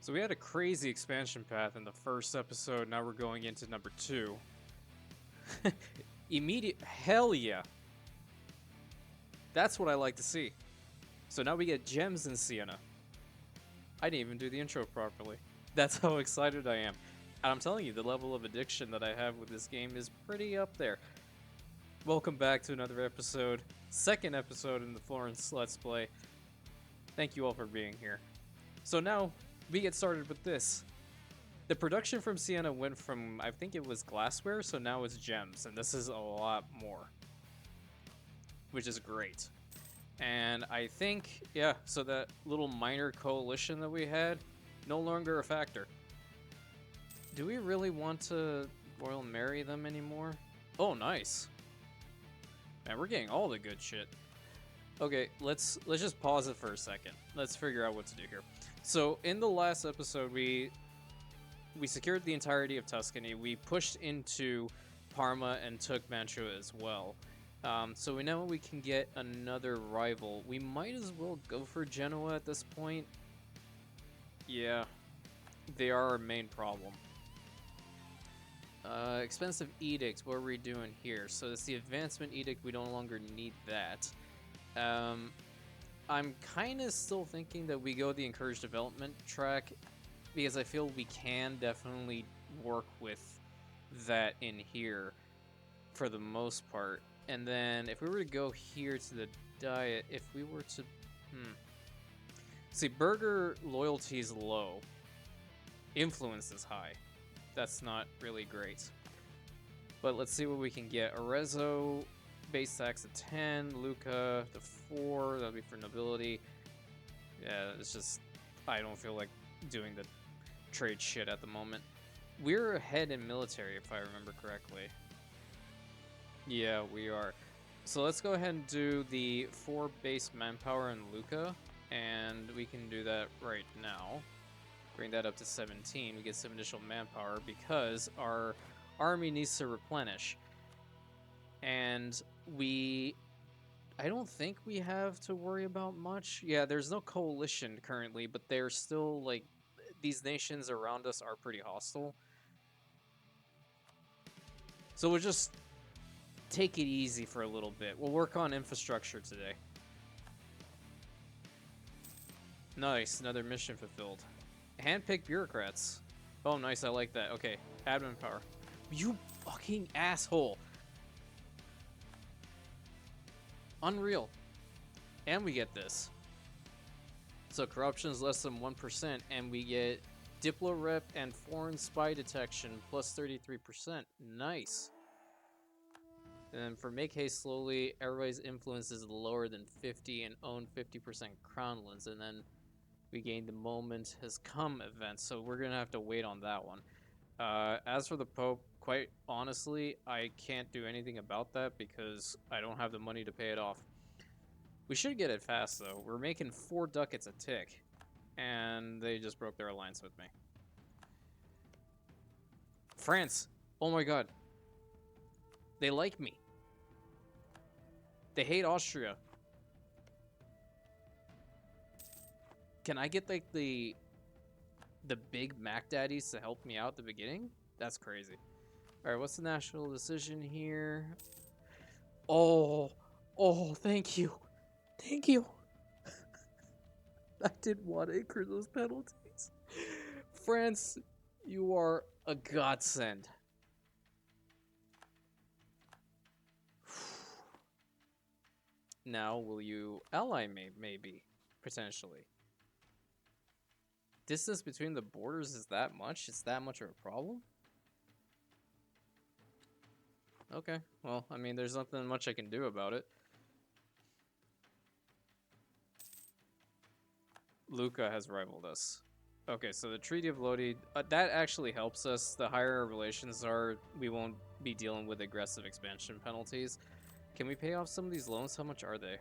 So we had a crazy expansion path in the first episode, now we're going into number 2. Hell yeah! That's what I like to see. So now we get gems in Siena. I didn't even do the intro properly. That's how excited I am. And I'm telling you, the level of addiction that I have with this game is pretty up there. Welcome back to another episode. Second episode in the Florence Let's Play. Thank you all for being here. So now, we get started with this. The production from Siena went from, I think it was glassware, so now it's gems, and this is a lot more. Which is great. And I think, yeah, so that little minor coalition that we had, no longer a factor. Do we really want to royal marry them anymore? Oh, nice. Man, we're getting all the good shit. Okay, let's just pause it for a second. Let's figure out what to do here. So, in the last episode, we secured the entirety of Tuscany. We pushed into Parma and took Mantua as well. So we know we can get another rival. We might as well go for Genoa at this point. Yeah, they are our main problem. Expensive edicts, what are we doing here? So it's the advancement edict, we no longer need that. I'm kind of still thinking that we go the encouraged development track, because I feel we can definitely work with that in here for the most part. And then if we were to go here to the diet, if we were to... See, burger loyalty is low. Influence is high. That's not really great. But let's see what we can get. Arezzo, base tax of 10. Lucca, the 4. That'll be for nobility. Yeah, it's just... I don't feel like doing the trade shit at the moment. We're ahead in military, if I remember correctly. Yeah, we are. So let's go ahead and do the 4 base manpower in Lucca, and we can do that right now. Bring that up to 17. We get some additional manpower because our army needs to replenish. And I don't think we have to worry about much. Yeah, there's no coalition currently, but they're still, like, these nations around us are pretty hostile. So we'll just take it easy for a little bit. We'll work on infrastructure today. Nice, another mission fulfilled. Handpicked bureaucrats. Oh, nice, I like that. Okay, admin power. You fucking asshole. Unreal. And we get this. So corruption is less than 1%, and we get Diplo Rep and foreign spy detection plus 33%. Nice. And for make haste slowly, everybody's influence is lower than 50 and own 50% crownlands. And then we gain the moment has come event, so we're gonna have to wait on that one. As for the Pope, quite honestly, I can't do anything about that because I don't have the money to pay it off. We should get it fast though. We're making 4 ducats a tick, and they just broke their alliance with me. France! Oh my god. They like me. They hate Austria. Can I get like the big Mac daddies to help me out at the beginning? That's crazy. All right, what's the national decision here? Oh, thank you. Thank you. I didn't want to incur those penalties. France, you are a godsend. Now, will you ally me, maybe, potentially? Distance between the borders is that much? It's that much of a problem? Okay, well, I mean, there's nothing much I can do about it. Lucca has rivaled us. Okay, so the Treaty of Lodi, that actually helps us. The higher our relations are, we won't be dealing with aggressive expansion penalties. Can we pay off some of these loans? How much are they?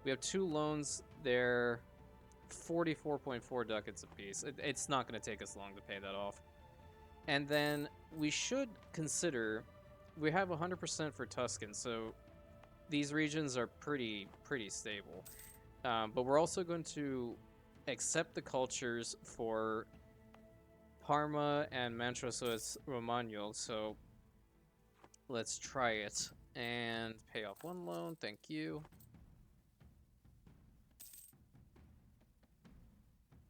We have 2 loans. They're 44.4 ducats apiece. It's not going to take us long to pay that off. And then we should consider, we have 100% for Tuscan, so these regions are pretty stable. But we're also going to accept the cultures for Parma and Mantua, so it's Romagno. So let's try it and pay off one loan. Thank you.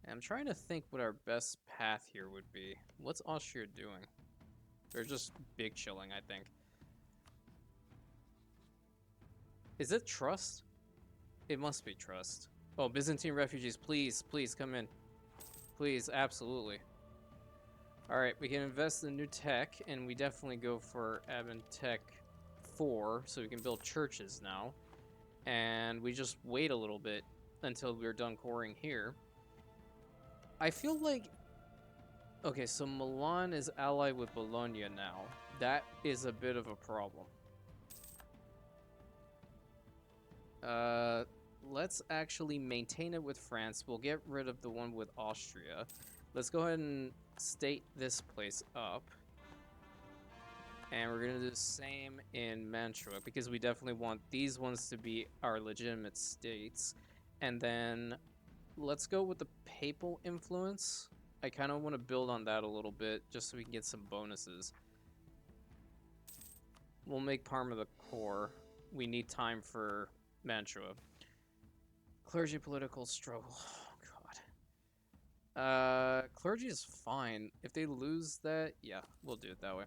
I'm trying to think what our best path here would be. What's Austria doing? They're just big chilling, I think. Is it trust? It must be trust. Oh, Byzantine refugees, please, please come in. Please, absolutely. Alright, we can invest in new tech, and we definitely go for Admin Tech 4, so we can build churches now. And we just wait a little bit until we're done coring here. I feel like... Okay, so Milan is allied with Bologna now. That is a bit of a problem. Let's actually maintain it with France. We'll get rid of the one with Austria. Let's go ahead and state this place up. And we're going to do the same in Mantua, because we definitely want these ones to be our legitimate states. And then let's go with the papal influence. I kind of want to build on that a little bit, just so we can get some bonuses. We'll make Parma the core. We need time for Mantua. Clergy political struggle. Oh, God. Clergy is fine. If they lose that, yeah, we'll do it that way.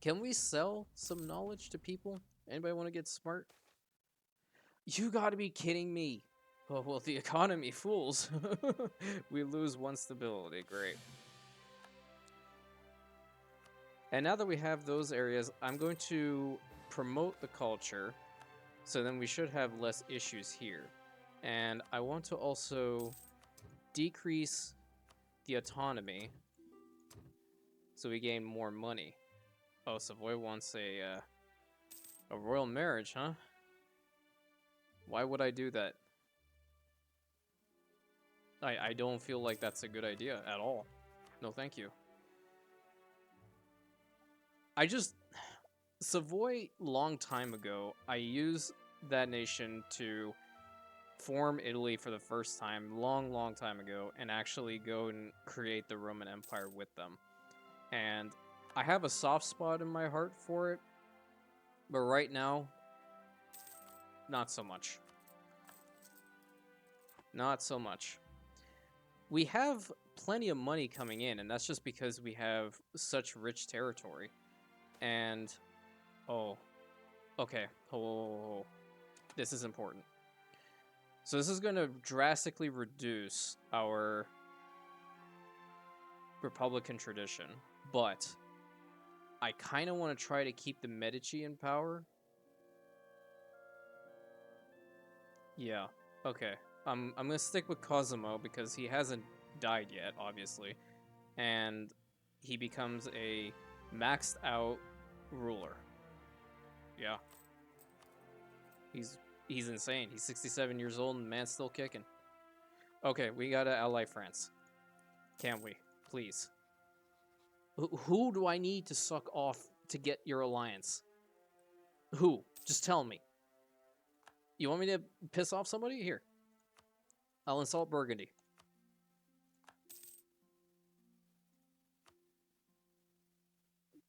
Can we sell some knowledge to people? Anybody want to get smart? You gotta be kidding me. Oh, well, the economy fools. We lose one stability. Great. And now that we have those areas, I'm going to promote the culture. So then we should have less issues here. And I want to also decrease the autonomy so we gain more money. Oh, Savoy wants a royal marriage, huh? Why would I do that? I don't feel like that's a good idea at all. No, thank you. Savoy, long time ago, I used that nation to form Italy for the first time, long time ago, and actually go and create the Roman Empire with them. And I have a soft spot in my heart for it, but right now, not so much. Not so much. We have plenty of money coming in, and that's just because we have such rich territory. And, oh, okay, oh, this is important. So this is going to drastically reduce our Republican tradition, but I kind of want to try to keep the Medici in power. Yeah, okay. I'm going to stick with Cosimo because he hasn't died yet, obviously. And he becomes a maxed out ruler. Yeah. He's insane. He's 67 years old and man's still kicking. Okay, we gotta ally France. Can't we? Please. Who do I need to suck off to get your alliance? Who? Just tell me. You want me to piss off somebody? Here. I'll insult Burgundy.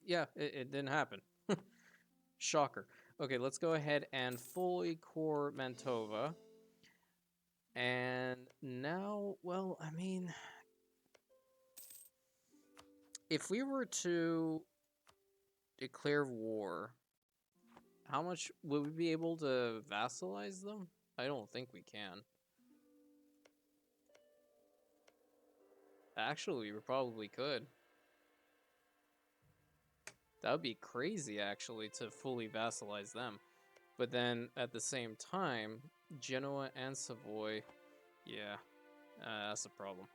Yeah, it didn't happen. Shocker. Okay, let's go ahead and fully core Mantova. And now, well, I mean, if we were to declare war, how much would we be able to vassalize them? I don't think we can. Actually, we probably could. That would be crazy, actually, to fully vassalize them. But then, at the same time, Genoa and Savoy, yeah, that's a problem.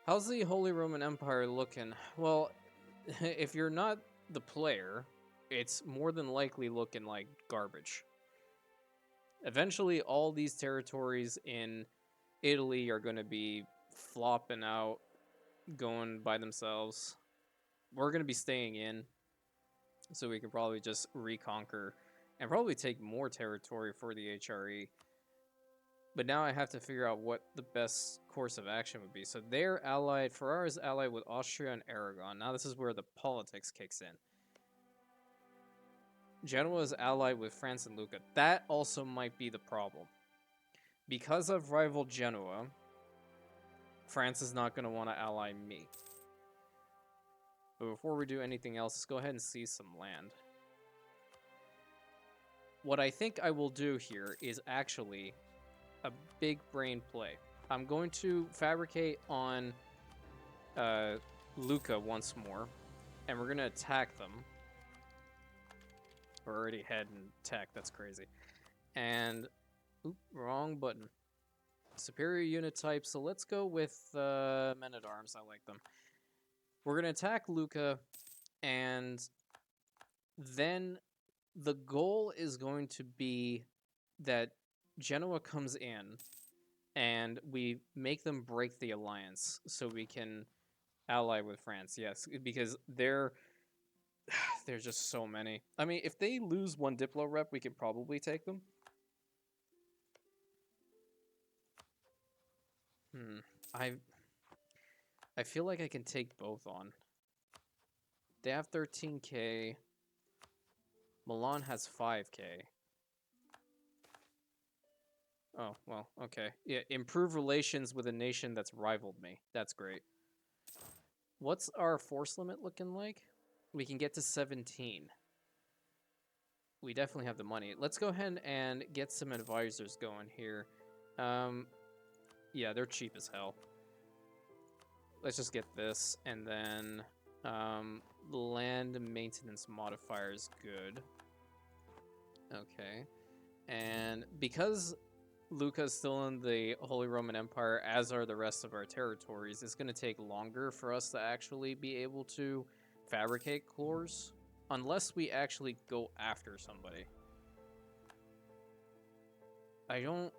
How's the Holy Roman Empire looking? Well, if you're not the player, it's more than likely looking like garbage. Eventually, all these territories in Italy are going to be flopping out, going by themselves. We're going to be staying in, so we can probably just reconquer and probably take more territory for the HRE. But now I have to figure out what the best course of action would be. So they're allied, Ferrara is allied with Austria and Aragon. Now this is where the politics kicks in. Genoa is allied with France and Lucca. That also might be the problem. Because I've rivaled Genoa, France is not going to want to ally me. But before we do anything else, let's go ahead and seize some land. What I think I will do here is actually a big brain play. I'm going to fabricate on Lucca once more, and we're going to attack them. We're already head and attack, that's crazy. And, oop, wrong button. Superior unit type, so let's go with men-at-arms, I like them. We're going to attack Lucca, and then the goal is going to be that Genoa comes in, and we make them break the alliance so we can ally with France. Yes, because there's just so many. I mean, if they lose one Diplo rep, we could probably take them. I feel like I can take both on. They have 13k. Milan has 5k. Oh, well, okay. Yeah, improve relations with a nation that's rivaled me. That's great. What's our force limit looking like? We can get to 17. We definitely have the money. Let's go ahead and get some advisors going here. Yeah, they're cheap as hell. Let's just get this, and then land maintenance modifier is good. Okay. And because Lucca's still in the Holy Roman Empire, as are the rest of our territories, it's going to take longer for us to actually be able to fabricate cores, unless we actually go after somebody. I don't...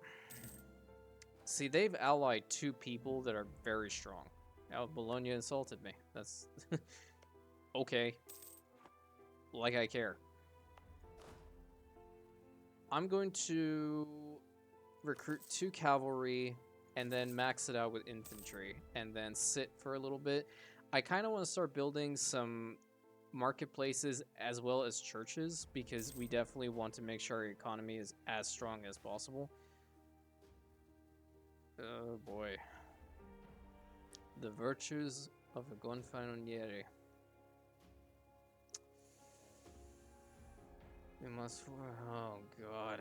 See, they've allied 2 people that are very strong. Now, Bologna insulted me. That's... okay. Like I care. I'm going to recruit 2 cavalry and then max it out with infantry and then sit for a little bit. I kind of want to start building some marketplaces as well as churches because we definitely want to make sure our economy is as strong as possible. Oh boy. The virtues of a gonfaloniere. We must... Oh god.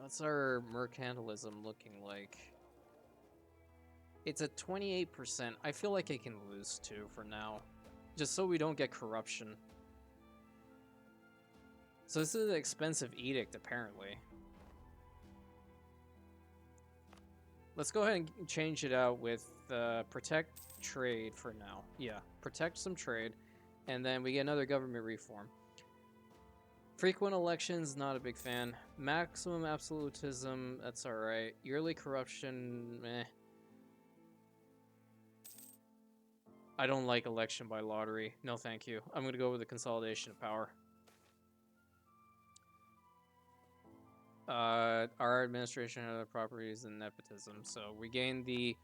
What's our mercantilism looking like? It's at 28%. I feel like I can lose 2 for now. Just so we don't get corruption. So this is an expensive edict, apparently. Let's go ahead and change it out with protect trade for now. Yeah, protect some trade. And then we get another government reform. Frequent elections, not a big fan. Maximum absolutism, that's alright. Yearly corruption, meh. I don't like election by lottery. No, thank you. I'm going to go with the consolidation of power. Our administration and other properties and nepotism. So we gain the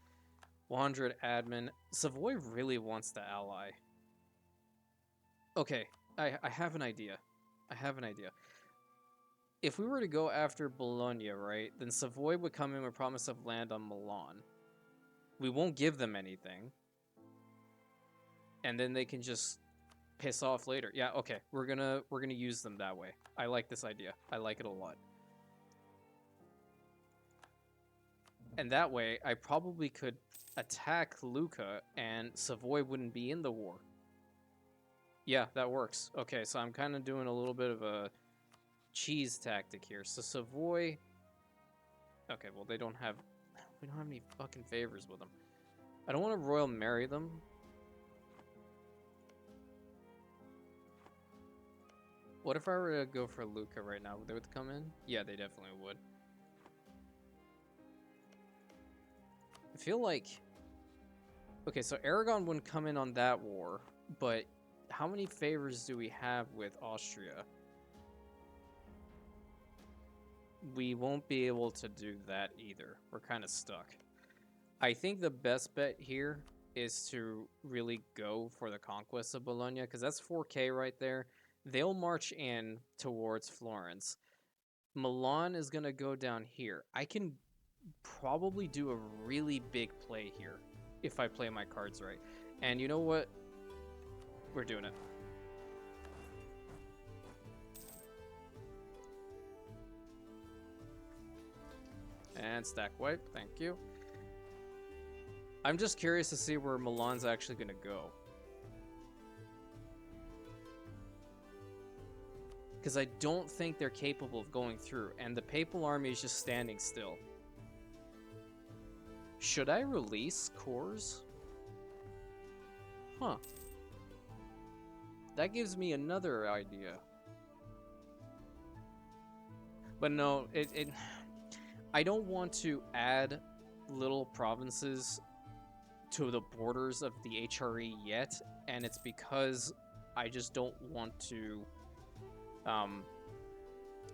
100 admin. Savoy really wants to ally. Okay, I have an idea. If we were to go after Bologna, right, then Savoy would come in with promise of land on Milan. We won't give them anything. And then they can just piss off later. Yeah, okay. We're gonna use them that way. I like this idea. I like it a lot. And that way, I probably could attack Lucca and Savoy wouldn't be in the war. Yeah, that works. Okay, so I'm kind of doing a little bit of a cheese tactic here. So Savoy... Okay, well, we don't have any fucking favors with them. I don't want to royal marry them. What if I were to go for Lucca right now? Would they come in? Yeah, they definitely would. I feel like... Okay, so Aragon wouldn't come in on that war, but how many favors do we have with Austria? we won't be able to do that either. We're kind of stuck. I think the best bet here is to really go for the conquest of Bologna, because that's 4K right there. They'll march in towards Florence. Milan is going to go down here. I can probably do a really big play here if I play my cards right. And you know what? We're doing it. And stack wipe, thank you. I'm just curious to see where Milan's actually going to go. Because I don't think they're capable of going through, and the Papal Army is just standing still. Should I release cores? Huh. That gives me another idea. But no, I don't want to add little provinces to the borders of the HRE yet, and it's because I just don't want to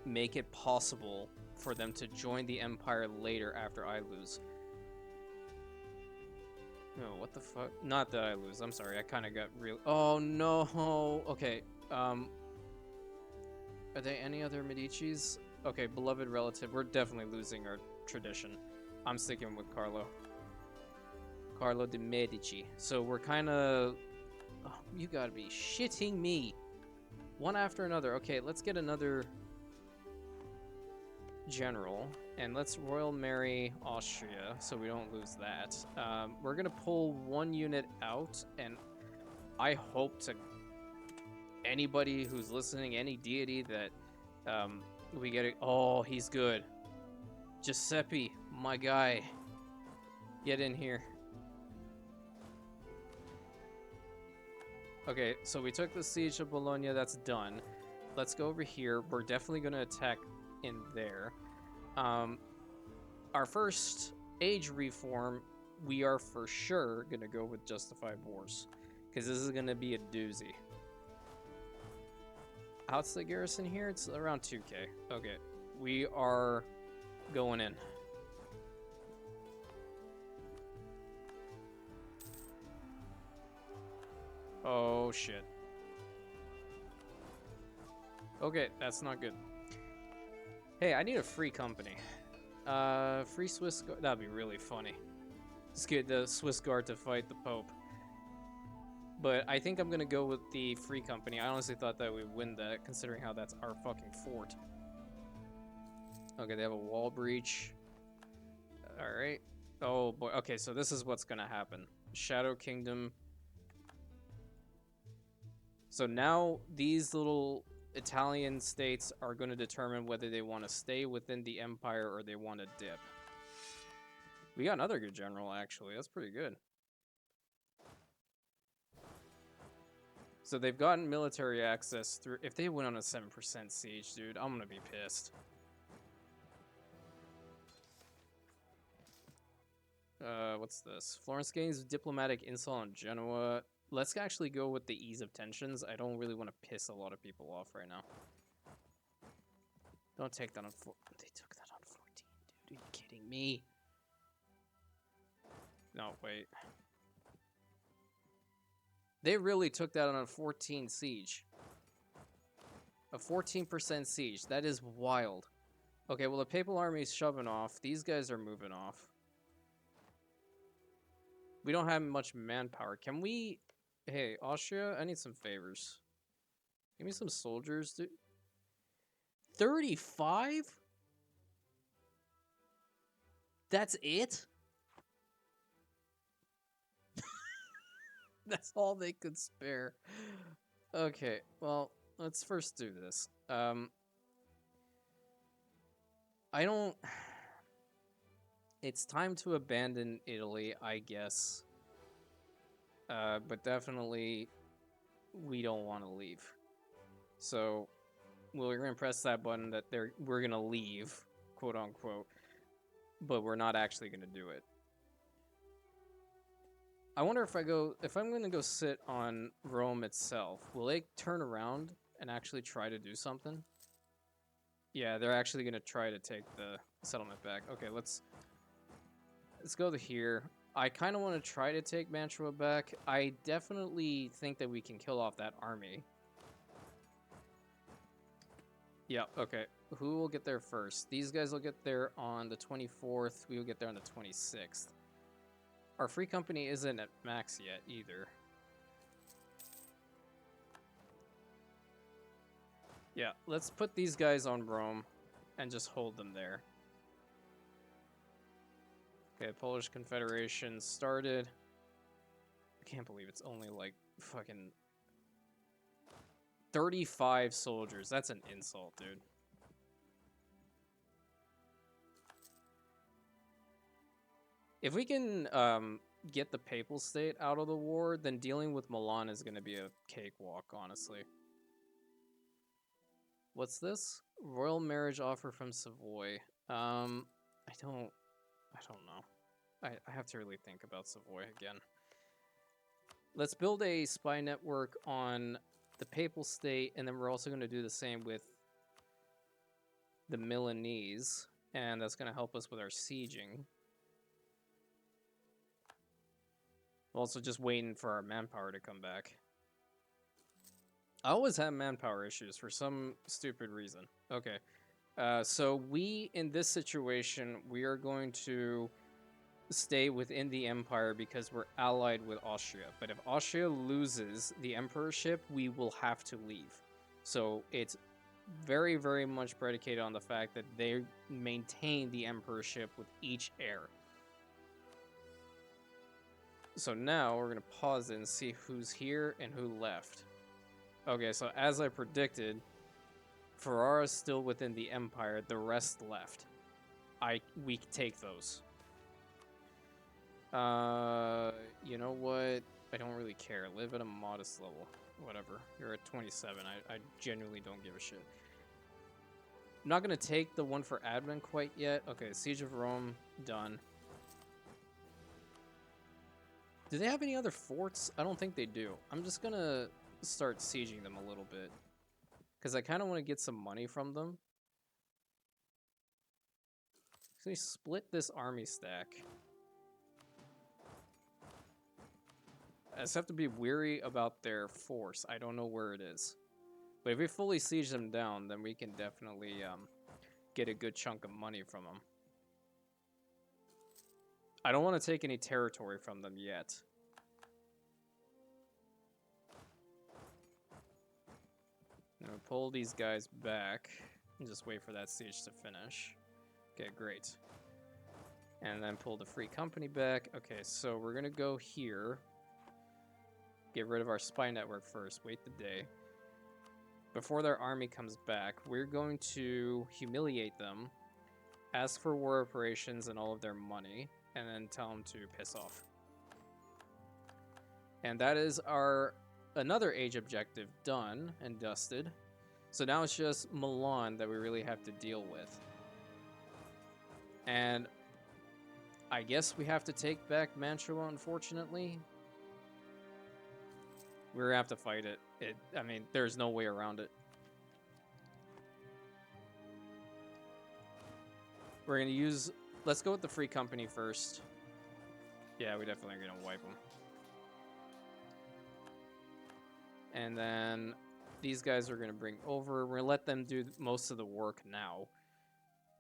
make it possible for them to join the Empire later after I lose. No, what the fuck? Not that I lose. I'm sorry. I kind of got real. Oh no. Okay. Are there any other Medici's? Okay, beloved relative. We're definitely losing our tradition. I'm sticking with Carlo. Carlo de' Medici. So we're kind of... Oh, you gotta be shitting me. One after another. Okay, let's get another general. And let's Royal Marry Austria so we don't lose that. We're gonna pull one unit out, and I hope to... Anybody who's listening, any deity that we get it. Oh, he's good. Giuseppe, my guy. Get in here. Okay, so we took the siege of Bologna. That's done. Let's go over here. We're definitely going to attack in there. Our first age reform, we are for sure going to go with Justified Wars, because this is going to be a doozy. How's the garrison here? It's around 2K. Okay, we are going in. Oh, shit. Okay, that's not good. Hey, I need a free company. Free Swiss Guard. That'd be really funny. Just get the Swiss Guard to fight the Pope. But I think I'm going to go with the free company. I honestly thought that we'd win that, considering how that's our fucking fort. Okay, they have a wall breach. Alright. Oh, boy. Okay, so this is what's going to happen. Shadow Kingdom. So now these little Italian states are going to determine whether they want to stay within the empire or they want to dip. We got another good general, actually. That's pretty good. So they've gotten military access through... If they went on a 7% siege, dude, I'm going to be pissed. What's this? Florence gains diplomatic insult on Genoa. Let's actually go with the ease of tensions. I don't really want to piss a lot of people off right now. Don't take that on 4. They took that on 14, dude. Are you kidding me? No, wait. They really took that on a 14 siege. A 14% siege. That is wild. Okay, well, the Papal Army's shoving off. These guys are moving off. We don't have much manpower. Can we... Hey, Austria, I need some favors. Give me some soldiers, dude. 35? That's it? That's all they could spare. Okay, well, let's first do this. I don't... It's time to abandon Italy, I guess. But definitely, we don't want to leave. So, we're going to press that button that we're going to leave, quote unquote. But we're not actually going to do it. I wonder if I'm going to go sit on Rome itself, will they turn around and actually try to do something? Yeah, they're actually gonna try to take the settlement back. Okay, let's go to here. I kind of want to try to take Mantua back. I definitely think that we can kill off that army. Yeah, okay. Who will get there first? These guys will get there on the 24th. We will get there on the 26th. Our free company isn't at max yet either. Yeah, let's put these guys on Rome and just hold them there. Okay, Polish Confederation started. I can't believe it's only like fucking 35 soldiers. That's an insult, dude. If we can get the Papal State out of the war, then dealing with Milan is going to be a cakewalk, honestly. What's this? Royal marriage offer from Savoy. I don't know. I have to really think about Savoy again. Let's build a spy network on the Papal State, and then we're also going to do the same with the Milanese, and that's going to help us with our sieging. Also just waiting for our manpower to come back. I always have manpower issues for some stupid reason. Okay. So we, in this situation, we are going to stay within the empire because we're allied with Austria. But if Austria loses the emperorship, we will have to leave. So it's very, very much predicated on the fact that they maintain the emperorship with each heir. So now we're going to pause it and see who's here and who left. Okay, so as I predicted, Ferrara's still within the empire. The rest left. We take those. You know what? I don't really care. Live at a modest level. Whatever. You're at 27. I genuinely don't give a shit. I'm not going to take the one for admin quite yet. Okay, Siege of Rome, done. Do they have any other forts? I don't think they do. I'm just going to start sieging them a little bit. Because I kind of want to get some money from them. So we split this army stack. I just have to be wary about their force. I don't know where it is. But if we fully siege them down, then we can definitely get a good chunk of money from them. I don't want to take any territory from them yet. I'm going to pull these guys back and just wait for that siege to finish. Okay, great. And then pull the free company back. Okay, so we're going to go here. Get rid of our spy network first. Wait the day. Before their army comes back, we're going to humiliate them, ask for war reparations and all of their money, and then tell them to piss off. And that is our another age objective done and dusted. So now it's just Milan that we really have to deal with. And I guess we have to take back Mantua, unfortunately. We're gonna have to fight it. I mean, there's no way around it. We're gonna use... Let's go with the free company first. Yeah, we definitely are gonna wipe them. And then these guys are gonna bring over. We're gonna let them do most of the work now.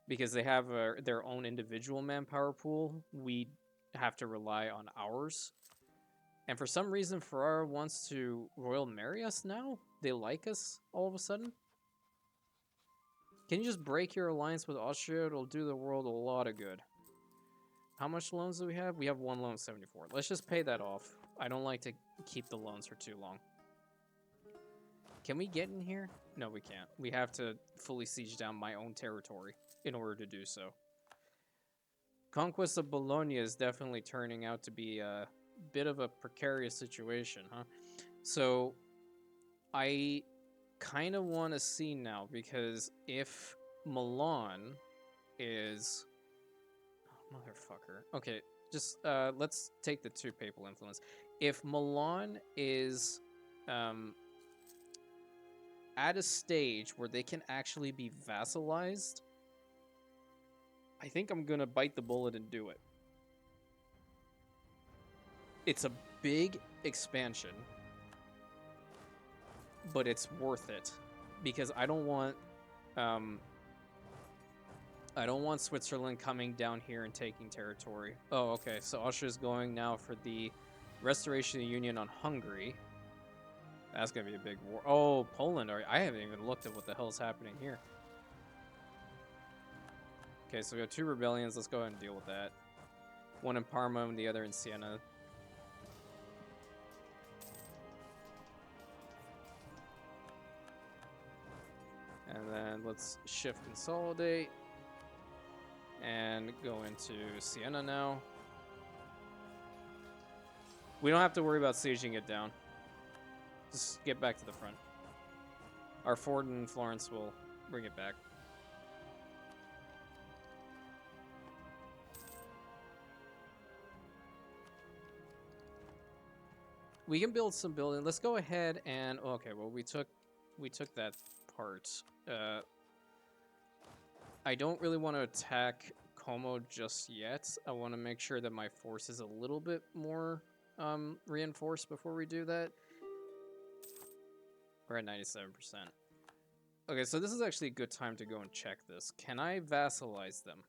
Because they have their own individual manpower pool. We have to rely on ours. And for some reason, Ferrara wants to royal marry us now? They like us all of a sudden? Can you just break your alliance with Austria? It'll do the world a lot of good. How much loans do we have? We have one loan, 74. Let's just pay that off. I don't like to keep the loans for too long. Can we get in here? No, we can't. We have to fully siege down my own territory in order to do so. Conquest of Bologna is definitely turning out to be a bit of a precarious situation, huh? So I kind of want to see now, because if Milan is... Oh, motherfucker. Okay, just let's take the two papal influence. If Milan is at a stage where they can actually be vassalized, I think I'm gonna bite the bullet and do it. It's a big expansion, but it's worth it because I don't want Switzerland coming down here and taking territory. Oh, okay. So Austria's going now for the restoration of the Union on Hungary. That's gonna be a big war. Oh, Poland. I haven't even looked at what the hell's happening here. Okay, so we got 2 rebellions. Let's go ahead and deal with that. One in Parma and the other in Siena. And then let's shift consolidate and go into Siena now. We don't have to worry about sieging it down. Just get back to the front. Our fort in Florence will bring it back. We can build some building. Let's go ahead and okay. Well, we took that part. I don't really want to attack Como just yet. I want to make sure that my force is a little bit more reinforced before we do that. We're at 97%. Okay, so this is actually a good time to go and check this. Can I vassalize them?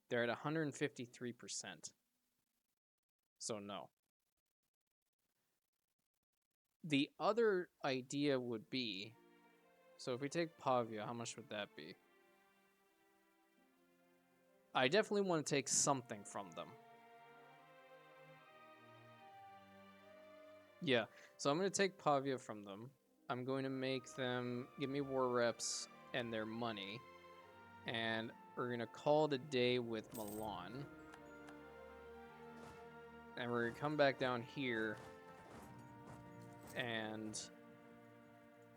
They're at 153%. So no. The other idea would be, so if we take Pavia, how much would that be? I definitely want to take something from them. Yeah, so I'm going to take Pavia from them. I'm going to make them give me war reps and their money. And we're going to call it a day with Milan. And we're going to come back down here and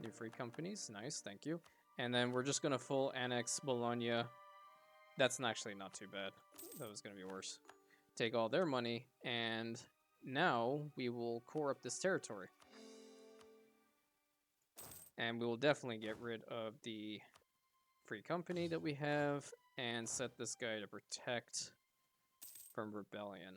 new free companies. Nice, thank you. And then we're just going to full annex Bologna. That's actually not too bad. That was going to be worse. Take all their money, and now we will core up this territory. And we will definitely get rid of the free company that we have and set this guy to protect from rebellion.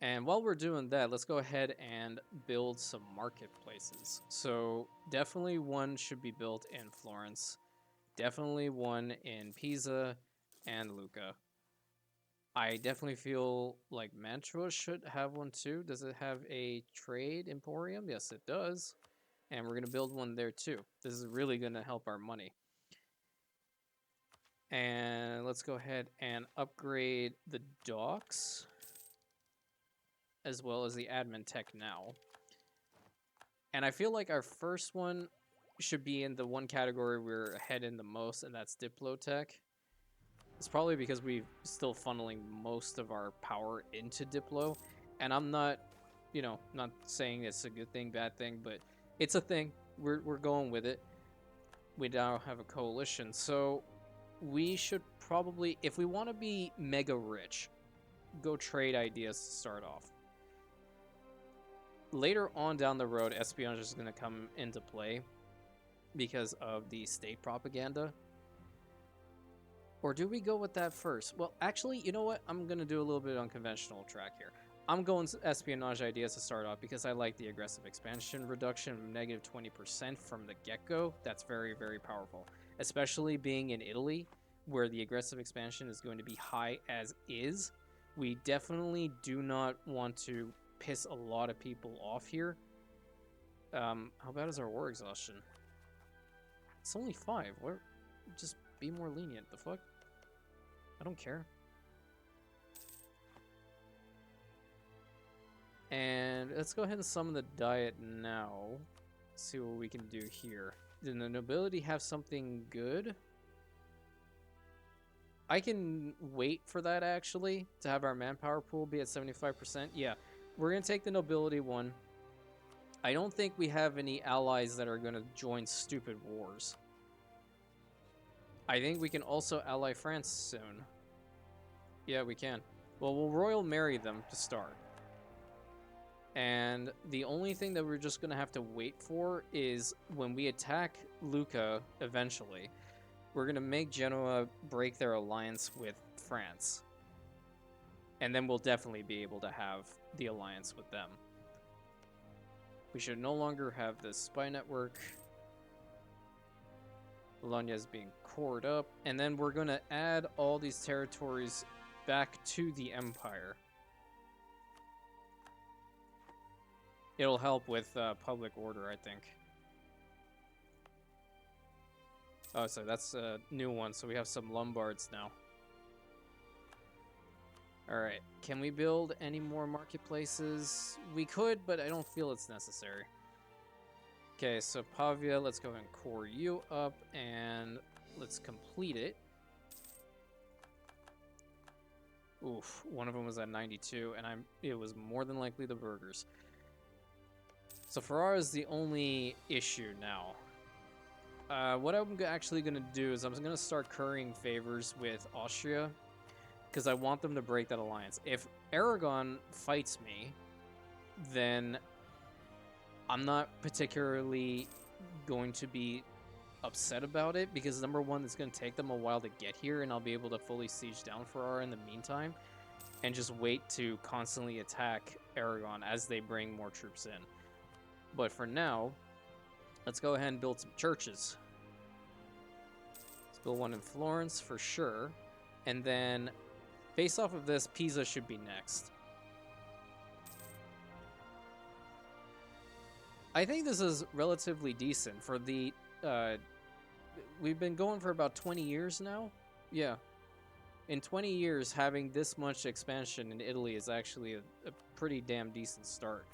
And while we're doing that, let's go ahead and build some marketplaces. So definitely one should be built in Florence. Definitely one in Pisa and Lucca. I definitely feel like Mantua should have one too. Does it have a trade emporium? Yes, it does. And we're going to build one there too. This is really going to help our money. And let's go ahead and upgrade the docks as well as the admin tech now. And I feel like our first one should be in the one category we're ahead in the most, and that's Diplotech. It's probably because we're still funneling most of our power into Diplo. And I'm not, not saying it's a good thing, bad thing, but it's a thing. We're going with it. We now have a coalition. So we should probably, if we want to be mega rich, go trade ideas to start off. Later on down the road, espionage is going to come into play because of the state propaganda. Or do we go with that first? Well, actually, you know what? I'm going to do a little bit unconventional track here. I'm going espionage ideas to start off because I like the aggressive expansion reduction of negative 20% from the get-go. That's very, very powerful. Especially being in Italy, where the aggressive expansion is going to be high as is. We definitely do not want to piss a lot of people off here. How bad is our war exhaustion? It's only 5. We're just be more lenient. The fuck? I don't care. And let's go ahead and summon the diet now. See what we can do here. Did the nobility have something good? I can wait for that actually to have our manpower pool be at 75%. Yeah, we're going to take the nobility one. I don't think we have any allies that are going to join stupid wars. I think we can also ally France soon. Yeah, we can. Well, we'll royal marry them to start. And the only thing that we're just going to have to wait for is when we attack Lucca eventually, we're going to make Genoa break their alliance with France. And then we'll definitely be able to have the alliance with them. We should no longer have this spy network. Bologna is being cored up. And then we're going to add all these territories back to the Empire. It'll help with public order, I think. Oh, so that's a new one. So we have some Lombards now. Alright, can we build any more marketplaces? We could, but I don't feel it's necessary. Okay, so Pavia, let's go and core you up, and let's complete it. Oof, one of them was at 92, and it was more than likely the burgers. So Ferrara is the only issue now. What I'm actually going to do is I'm going to start currying favors with Austria, because I want them to break that alliance. If Aragon fights me, then I'm not particularly going to be upset about it, because number one, it's going to take them a while to get here, and I'll be able to fully siege down Ferrara in the meantime, and just wait to constantly attack Aragon as they bring more troops in. But for now, let's go ahead and build some churches. Let's build one in Florence for sure, and then based off of this, Pisa should be next. I think this is relatively decent for the... we've been going for about 20 years now. Yeah. In 20 years, having this much expansion in Italy is actually a pretty damn decent start.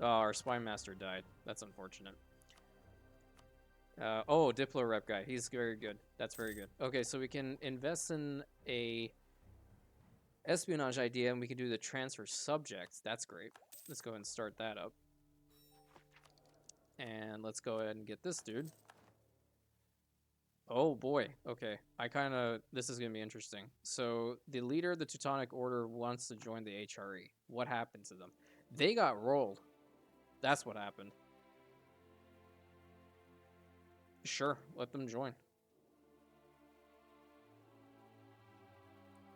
Oh, our spy master died. That's unfortunate. Oh, Diplo rep guy. He's very good. That's very good. Okay, so we can invest in a espionage idea, and we can do the transfer subjects. That's great. Let's go ahead and start that up. And let's go ahead and get this dude. Oh boy. Okay. This is going to be interesting. So the leader of the Teutonic Order wants to join the HRE. What happened to them? They got rolled. That's what happened. Sure, let them join.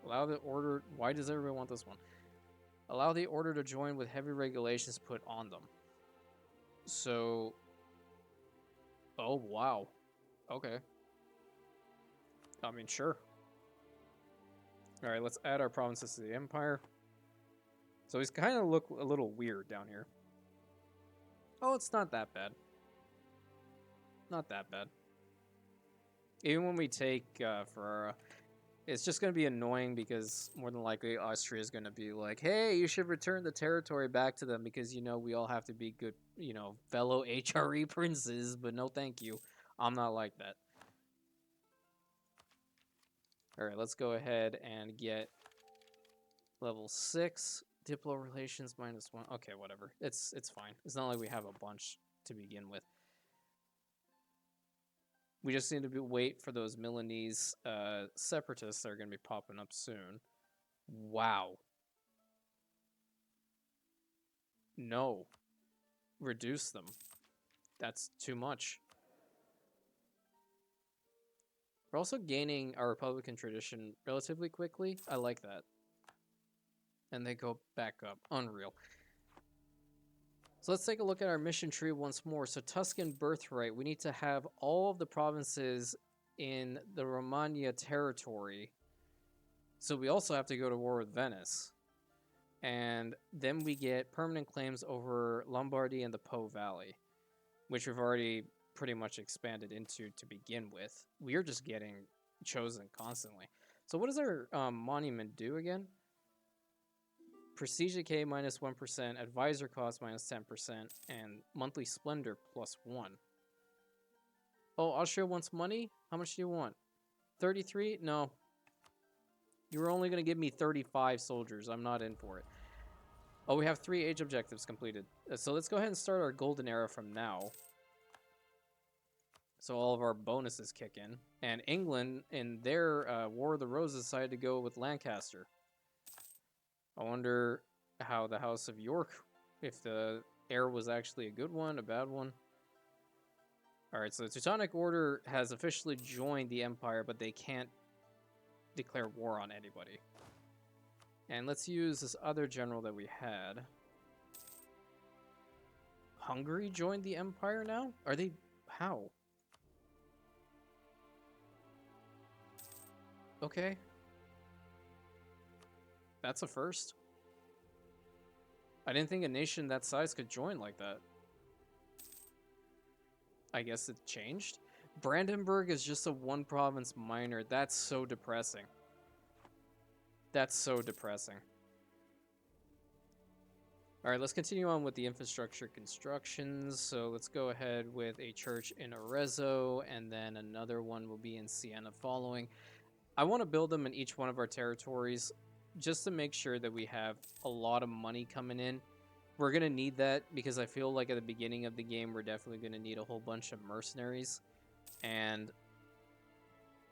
Allow the order... Why does everyone want this one? Allow the order to join with heavy regulations put on them. So... Oh, wow. Okay. I mean, sure. Alright, let's add our provinces to the Empire. So he's kind of look a little weird down here. Oh, it's not that bad. Not that bad. Even when we take Ferrara, it's just going to be annoying because more than likely Austria is going to be like, hey, you should return the territory back to them because, you know, we all have to be good, you know, fellow HRE princes, but no thank you. I'm not like that. Alright, let's go ahead and get level 6. Diplo relations -1. Okay, whatever. It's fine. It's not like we have a bunch to begin with. We just need to wait for those Milanese separatists that are going to be popping up soon. Wow. No. Reduce them. That's too much. We're also gaining our Republican tradition relatively quickly. I like that. And they go back up. Unreal. So let's take a look at our mission tree once more. So Tuscan birthright, we need to have all of the provinces in the Romagna territory. So we also have to go to war with Venice. And then we get permanent claims over Lombardy and the Po Valley, which we've already pretty much expanded into to begin with. We are just getting chosen constantly. So what does our monument do again? Prestige decay -1%, advisor cost -10%, and monthly splendor +1. Oh, Austria wants money? How much do you want? 33? No. You were only going to give me 35 soldiers. I'm not in for it. Oh, we have 3 age objectives completed. So let's go ahead and start our golden era from now. So all of our bonuses kick in. And England, in their War of the Roses, decided to go with Lancaster. I wonder how the House of York, if the heir was actually a good one, a bad one. Alright, so the Teutonic Order has officially joined the Empire, but they can't declare war on anybody. And let's use this other general that we had. Hungary joined the Empire now? Are they... how? Okay. That's a first. I didn't think a nation that size could join like that. I guess it changed. Brandenburg is just a one province minor. That's so depressing. That's so depressing. Alright, let's continue on with the infrastructure constructions. So let's go ahead with a church in Arezzo, and then another one will be in Siena following. I want to build them in each one of our territories just to make sure that we have a lot of money coming in. We're going to need that because I feel like at the beginning of the game, we're definitely going to need a whole bunch of mercenaries. And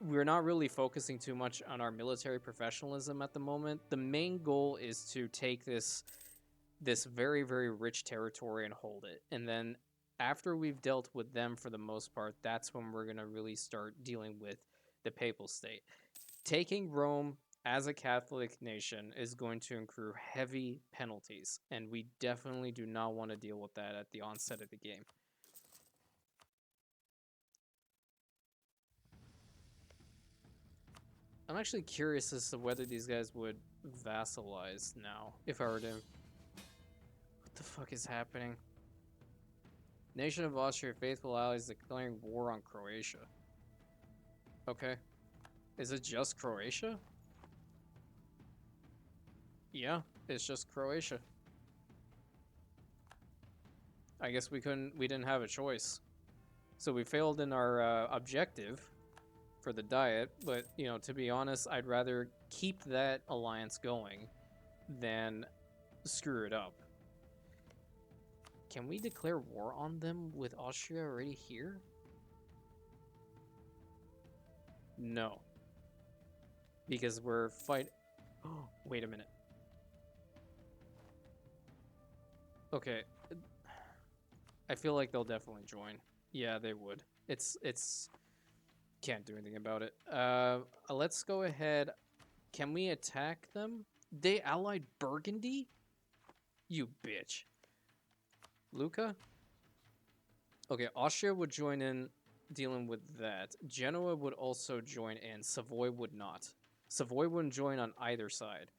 we're not really focusing too much on our military professionalism at the moment. The main goal is to take this very, very rich territory and hold it. And then after we've dealt with them for the most part, that's when we're going to really start dealing with the Papal State. Taking Rome as a Catholic nation is going to incur heavy penalties, and we definitely do not want to deal with that at the onset of the game. I'm actually curious as to whether these guys would vassalize now, if I were to... What the fuck is happening? Nation of Austria faithful allies declaring war on Croatia. Okay. Is it just Croatia? Yeah, it's just Croatia. I guess we didn't have a choice. So we failed in our objective for the diet, but, you know, to be honest, I'd rather keep that alliance going than screw it up. Can we declare war on them with Austria already here? No. Because we're fight... Oh, wait a minute. Okay. I feel like they'll definitely join. Yeah, they would. It's... Can't do anything about it. Let's go ahead. Can we attack them? They allied Burgundy? You bitch. Lucca? Okay, Austria would join in dealing with that. Genoa would also join in. Savoy would not. Savoy wouldn't join on either side.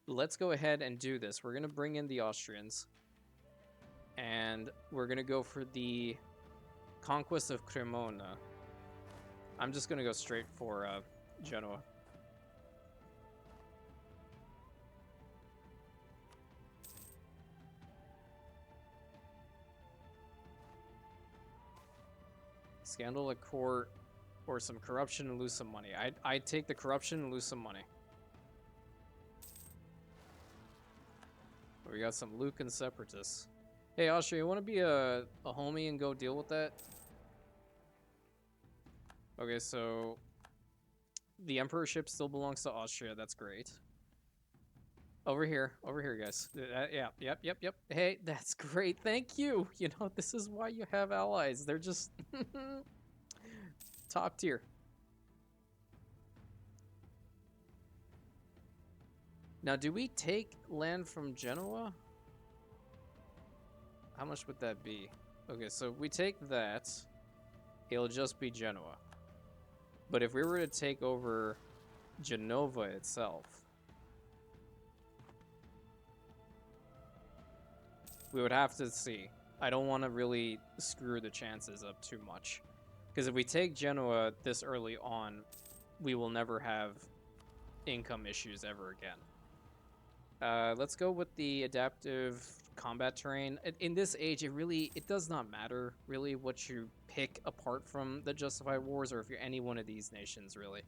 Let's go ahead and do this. We're going to bring in the Austrians. And we're going to go for the conquest of Cremona. I'm just going to go straight for Genoa. Scandal at court or some corruption and lose some money. I'd take the corruption and lose some money. We got some Lucan separatists. Hey, Austria, you want to be a homie and go deal with that? Okay, so the emperorship still belongs to Austria. That's great. Over here, guys. Yeah, yep. Hey, that's great. Thank you. You know, this is why you have allies. They're just top tier. Now, do we take land from Genoa? How much would that be? Okay, so if we take that, it'll just be Genoa. But if we were to take over Genova itself, we would have to see. I don't want to really screw the chances up too much. Because if we take Genoa this early on, we will never have income issues ever again. Let's go with the adaptive combat terrain. In this age, it does not matter really what you pick apart from the Justified Wars, or if you're any one of these nations, really.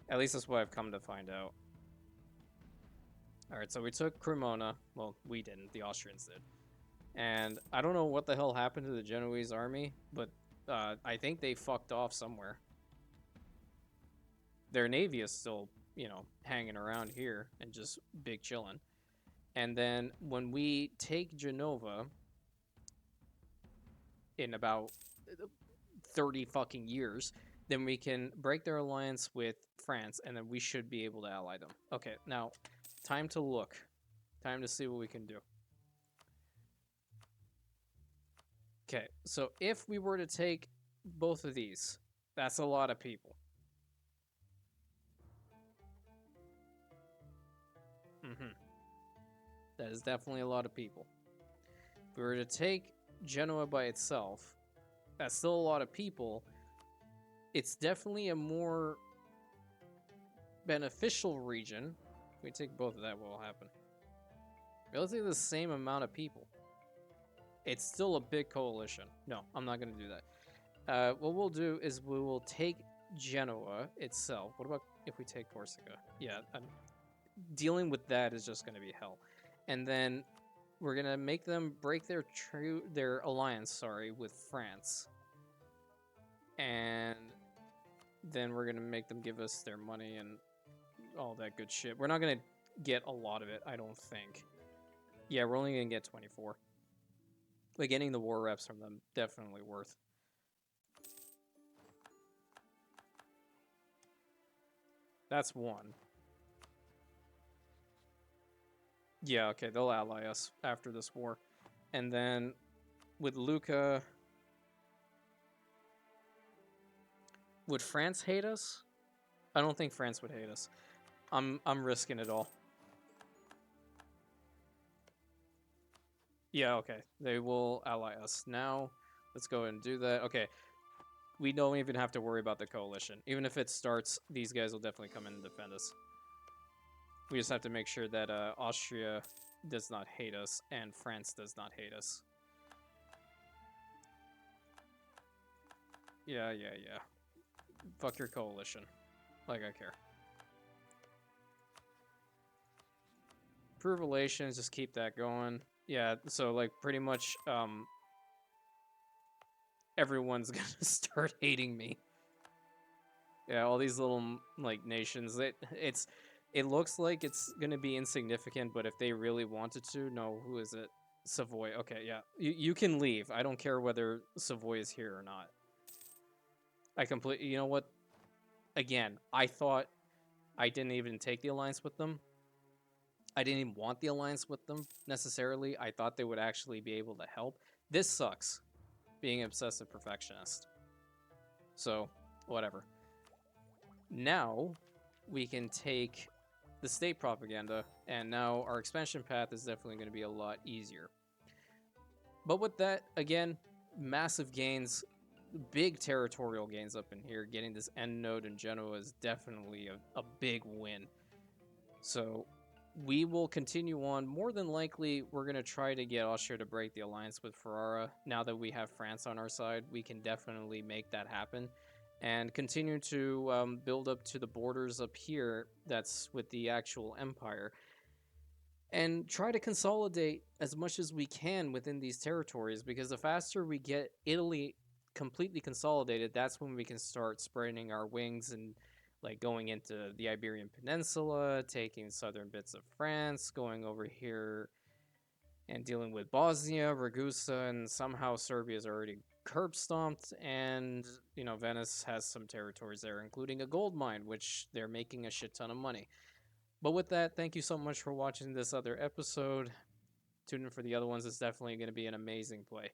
At least that's what I've come to find out. Alright, so we took Cremona. Well, we didn't. The Austrians did. And I don't know what the hell happened to the Genoese army, but I think they fucked off somewhere. Their navy is still hanging around here and just big chilling. And then when we take Genova in about 30 fucking years, then we can break their alliance with France, and then we should be able to ally them. Okay, now, time to look. Time to see what we can do. Okay, so if we were to take both of these, that's a lot of people. That is definitely a lot of people. If we were to take Genoa by itself, that's still a lot of people. It's definitely a more beneficial region. If we take both of that, what will happen? Relatively the same amount of people. It's still a big coalition. No, I'm not going to do that. What we'll do is we will take Genoa itself. What about if we take Corsica? Yeah, dealing with that is just going to be hell. And then we're going to make them break their alliance, with France. And then we're going to make them give us their money and all that good shit. We're not going to get a lot of it, I don't think. Yeah, we're only going to get 24. But getting the war reps from them, definitely worth. That's one. Yeah, okay, they'll ally us after this war. And then with Lucca... Would France hate us? I don't think France would hate us. I'm risking it all. Yeah, okay. They will ally us. Now, let's go ahead and do that. Okay. We don't even have to worry about the coalition. Even if it starts, these guys will definitely come in and defend us. We just have to make sure that Austria does not hate us and France does not hate us. Yeah. Fuck your coalition. Like I care. Improve relations, just keep that going. Yeah, so like pretty much everyone's gonna start hating me. Yeah, all these little like nations. It looks like it's gonna be insignificant, but if they really wanted to, no, who is it? Savoy. Okay, yeah, you can leave. I don't care whether Savoy is here or not. I completely. You know what? Again, I thought I didn't even take the alliance with them. I didn't even want the alliance with them necessarily. I thought they would actually be able to help. This sucks, being obsessive perfectionist. So, whatever. Now, we can take the state propaganda, and now our expansion path is definitely going to be a lot easier. But with that, again, massive gains, big territorial gains up in here. Getting this end node in Genoa is definitely a big win. So we will continue on. More than likely, we're going to try to get Austria to break the alliance with Ferrara. Now that we have France on our side, we can definitely make that happen. And continue to build up to the borders up here that's with the actual empire. And try to consolidate as much as we can within these territories, because the faster we get Italy completely consolidated, that's when we can start spreading our wings and like going into the Iberian Peninsula, taking southern bits of France, going over here and dealing with Bosnia, Ragusa, and somehow Serbia's already curb stomped, and Venice has some territories there, including a gold mine, which they're making a shit ton of money. But with that, thank you so much for watching this other episode. Tune in for the other ones. It's definitely going to be an amazing play.